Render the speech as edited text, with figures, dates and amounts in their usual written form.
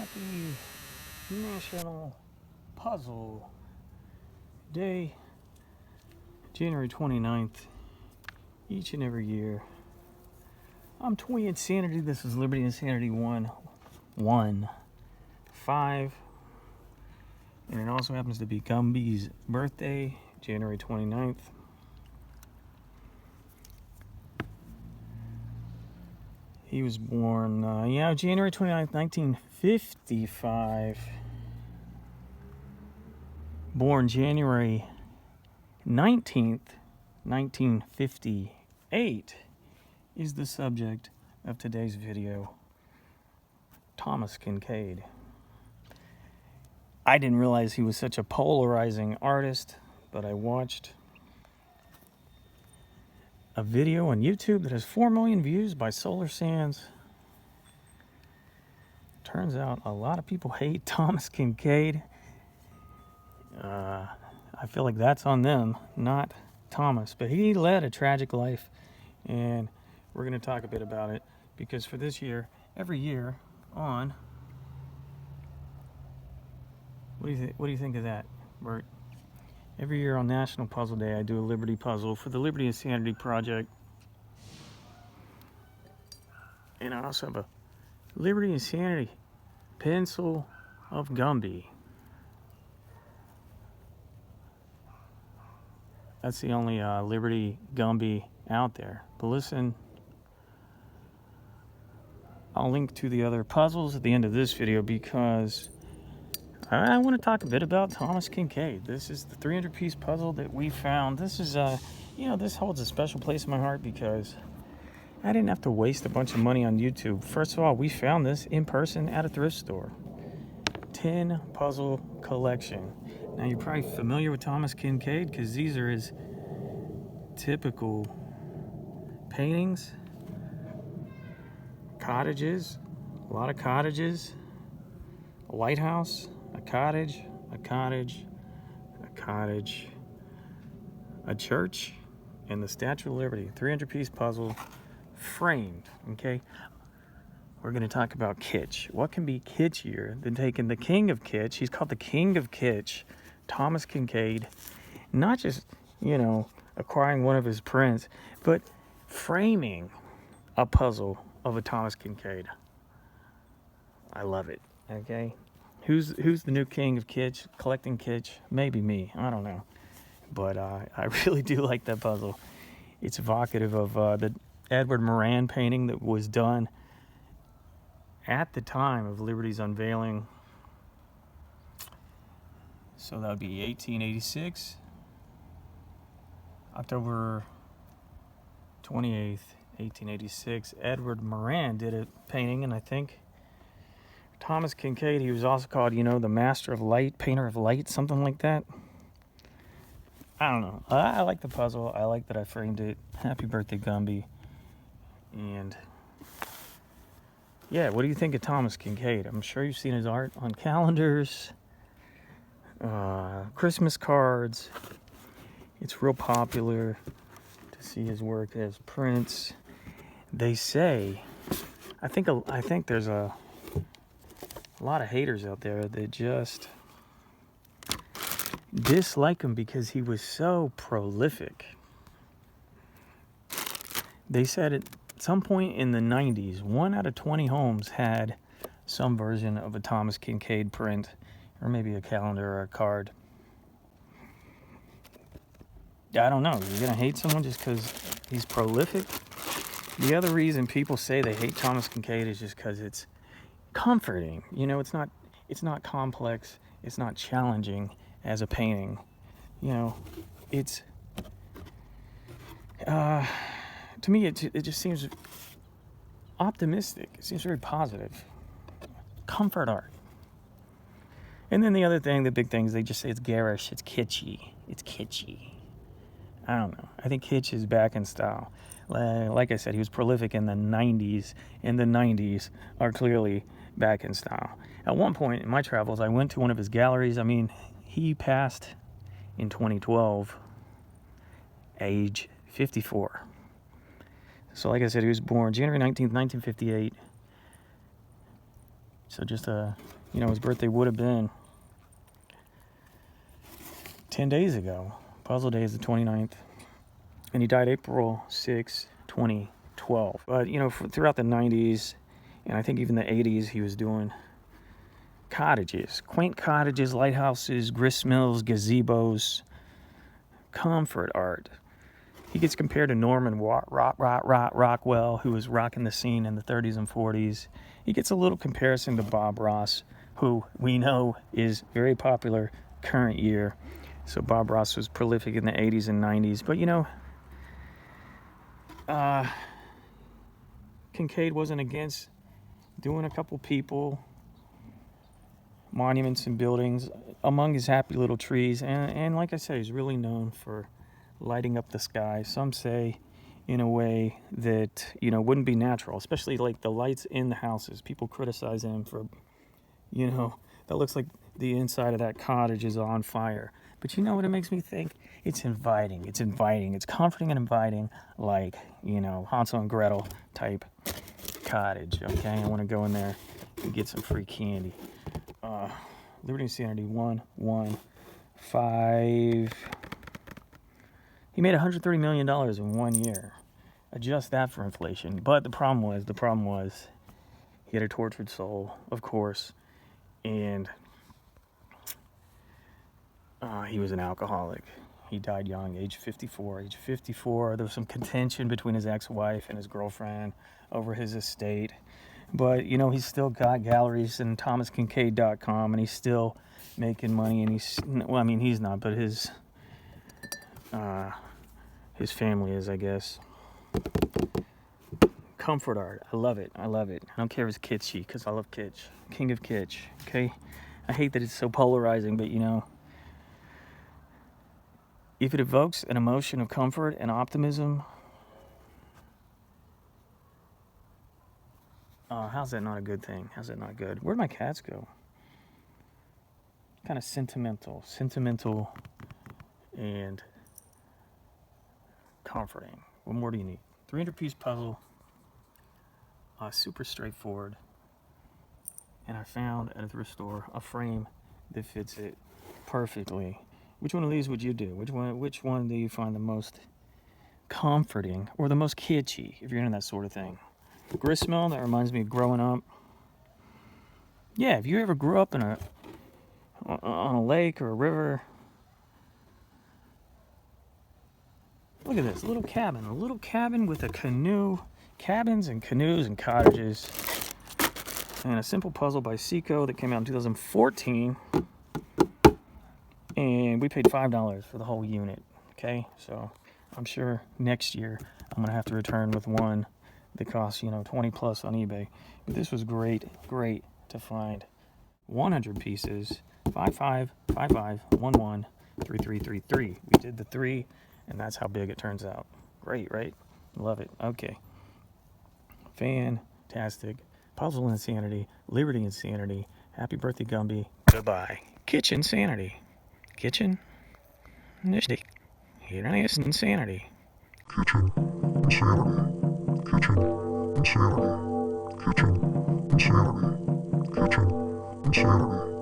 Happy National Puzzle Day, January 29th, each and every year. I'm Toy Insanity. This is Liberty Insanity 115. And it also happens to be Gumby's birthday, January 29th. He was born, January 29th, 1955. Born January 19th, 1958 is the subject of today's video. Thomas Kinkade. I didn't realize he was such a polarizing artist, but I watched a video on YouTube that has 4 million views by Solar Sands. Turns out a lot of people hate Thomas Kinkade. I feel like that's on them, not Thomas. But he led a tragic life, and we're going to talk a bit about it, because for this year, every year on... What do you think of that, Bert? Every year on National Puzzle Day, I do a Liberty puzzle for the Liberty Insanity Project. And I also have a Liberty Insanity pencil of Gumby. That's the only Liberty Gumby out there. But listen, I'll link to the other puzzles at the end of this video, because I want to talk a bit about Thomas Kinkade. This is the 300-piece puzzle that we found. This is, this holds a special place in my heart because I didn't have to waste a bunch of money on YouTube. First of all, we found this in person at a thrift store. 10 puzzle collection. Now, you're probably familiar with Thomas Kinkade because these are his typical paintings. Cottages, a lot of cottages, a lighthouse, a cottage, a cottage, a cottage, a church, and the Statue of Liberty. 300-piece puzzle, framed, okay? We're going to talk about kitsch. What can be kitschier than taking the king of kitsch? He's called the king of kitsch, Thomas Kinkade. Not just, acquiring one of his prints, but framing a puzzle of a Thomas Kinkade. I love it, okay? Who's the new king of kitsch, collecting kitsch? Maybe me, I don't know. But I really do like that puzzle. It's evocative of the Edward Moran painting that was done at the time of Liberty's unveiling. So that would be 1886, October 28th, 1886. Edward Moran did a painting, and I think Thomas Kinkade, he was also called, the master of light, painter of light, something like that. I don't know. I like the puzzle. I like that I framed it. Happy birthday, Gumby. And yeah, what do you think of Thomas Kinkade? I'm sure you've seen his art on calendars, Christmas cards. It's real popular to see his work as prints. They say, I think there's a lot of haters out there that just dislike him because he was so prolific. They said at some point in the 90s, 1 out of 20 homes had some version of a Thomas Kinkade print, or maybe a calendar or a card. I don't know. You're going to hate someone just because he's prolific? The other reason people say they hate Thomas Kinkade is just because it's comforting. It's not complex. It's not challenging as a painting. It's to me it just seems optimistic. It seems very positive. Comfort art. And then the big thing is they just say it's garish, it's kitschy. It's kitschy. I don't know. I think kitsch is back in style. Like I said, he was prolific in the 90s, and the 90s are clearly back in style. At one point in my travels, I went to one of his galleries. He passed in 2012, age 54. So like I said, he was born January 19th, 1958. So just, his birthday would have been 10 days ago. Puzzle Day is the 29th. And he died April 6, 2012. But, throughout the 90s, and I think even the 80s, he was doing cottages, quaint cottages, lighthouses, grist mills, gazebos, comfort art. He gets compared to Norman Rockwell, who was rocking the scene in the 30s and 40s. He gets a little comparison to Bob Ross, who we know is very popular current year. So Bob Ross was prolific in the 80s and 90s. But, Kinkade wasn't against doing a couple people, monuments and buildings among his happy little trees. And like I said, he's really known for lighting up the sky. Some say in a way that, wouldn't be natural, especially like the lights in the houses. People criticize him for, that looks like the inside of that cottage is on fire. But you know what it makes me think? It's inviting. It's inviting. It's comforting and inviting, like, Hansel and Gretel type cottage, okay? I want to go in there and get some free candy. Liberty and Sanity 115. He made $130 million in 1 year. Adjust that for inflation. But the problem was he had a tortured soul, of course, and he was an alcoholic. He died young, age 54. Age 54, there was some contention between his ex-wife and his girlfriend over his estate. But, he's still got galleries in thomaskinkade.com, and he's still making money. And he's not, but his family is, I guess. Comfort art. I love it. I don't care if it's kitschy, because I love kitsch. King of kitsch, okay? I hate that it's so polarizing, but, if it evokes an emotion of comfort and optimism, how's that not a good thing? How's that not good? Where'd my cats go? Kind of sentimental and comforting. What more do you need? 300-piece puzzle, super straightforward. And I found at a thrift store a frame that fits it perfectly. Which one of these would you do? Which one do you find the most comforting or the most kitschy, if you're into that sort of thing? Grist mill, that reminds me of growing up. Yeah, if you ever grew up on a lake or a river, look at this, a little cabin with a canoe, cabins and canoes and cottages, and a simple puzzle by Seiko that came out in 2014. And we paid $5 for the whole unit, okay? So I'm sure next year I'm going to have to return with one that costs, 20 plus on eBay. But this was great to find. 100 pieces, 5555113333. We did the 3, and that's how big it turns out. Great, right? Love it. Okay. Fantastic. Puzzle Insanity, Liberty Insanity. Happy birthday, Gumby. Goodbye. Kitchen Sanity. Kitchen? Nishty. Here is insanity. Kitchen Insanity. Kitchen Insanity. Kitchen Insanity. Kitchen Insanity.